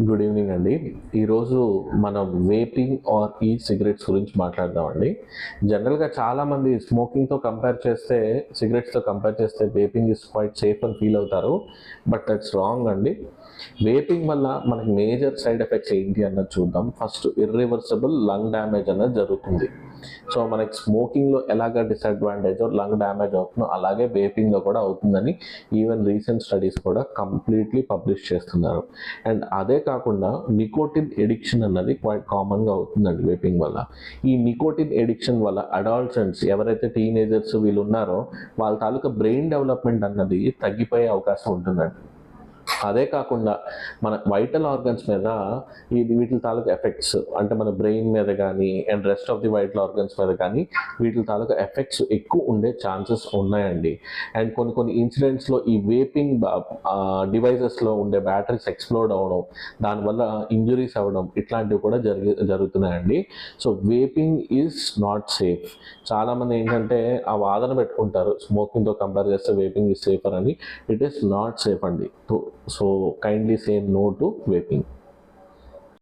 Good evening అండి. ఈరోజు మనం వేపింగ్ ఆర్ ఈ సిగరెట్స్ గురించి మాట్లాడదామండి. జనరల్గా చాలామంది స్మోకింగ్తో కంపేర్ చేస్తే, సిగరెట్స్తో కంపేర్ చేస్తే వేపింగ్ ఇస్ క్వైట్ సేఫ్ అని ఫీల్ అవుతారు. బట్ దట్స్ రాంగ్ అండి. వేపింగ్ వల్ల మనకి మేజర్ సైడ్ ఎఫెక్ట్స్ ఏంటి అన్నది చూద్దాం. ఫస్ట్, ఇర్రివర్సిబుల్ లంగ్ డ్యామేజ్ అన్నది జరుగుతుంది. సో మనకి స్మోకింగ్లో ఎలాగ డిసడ్వాంటేజ్ లంగ్ డ్యామేజ్ అవుతుందో అలాగే వేపింగ్లో కూడా అవుతుందని ఈవెన్ రీసెంట్ స్టడీస్ కూడా కంప్లీట్లీ పబ్లిష్ చేస్తున్నారు. అండ్ అదే కాకుండా నికోటిన్ ఎడిక్షన్ అన్నది క్వైట్ కామన్గా అవుతుందండి వేపింగ్ వల్ల. ఈ నికోటిన్ ఎడిక్షన్ వల్ల అడాల్సెంట్స్ ఎవరైతే టీనేజర్స్ వీళ్ళు ఉన్నారో వాళ్ళ తాలూకా బ్రెయిన్ డెవలప్మెంట్ అన్నది తగ్గిపోయే అవకాశం ఉంటుందండి. అదే కాకుండా మన వైటల్ ఆర్గన్స్ మీద వీటి తాలూకా ఎఫెక్ట్స్, అంటే మన బ్రెయిన్ మీద కానీ and rest of the vital organs మీద కానీ వీటి తాలూకా ఎఫెక్ట్స్ ఎక్కువ ఉండే ఛాన్సెస్ ఉన్నాయండి. అండ్ కొన్ని ఇన్సిడెంట్స్లో ఈ వేపింగ్ డివైజెస్లో ఉండే బ్యాటరీస్ ఎక్స్ప్లోడ్ అవ్వడం, దానివల్ల ఇంజురీస్ అవ్వడం ఇట్లాంటివి కూడా జరుగుతున్నాయండి. So vaping is not safe. చాలామంది ఏంటంటే ఆ వాదన పెట్టుకుంటారు, స్మోకింగ్తో కంపేర్ చేస్తే వేపింగ్ ఈజ్ సేఫర్ అని. ఇట్ ఈస్ నాట్ సేఫ్ అండి. So kindly say no to vaping.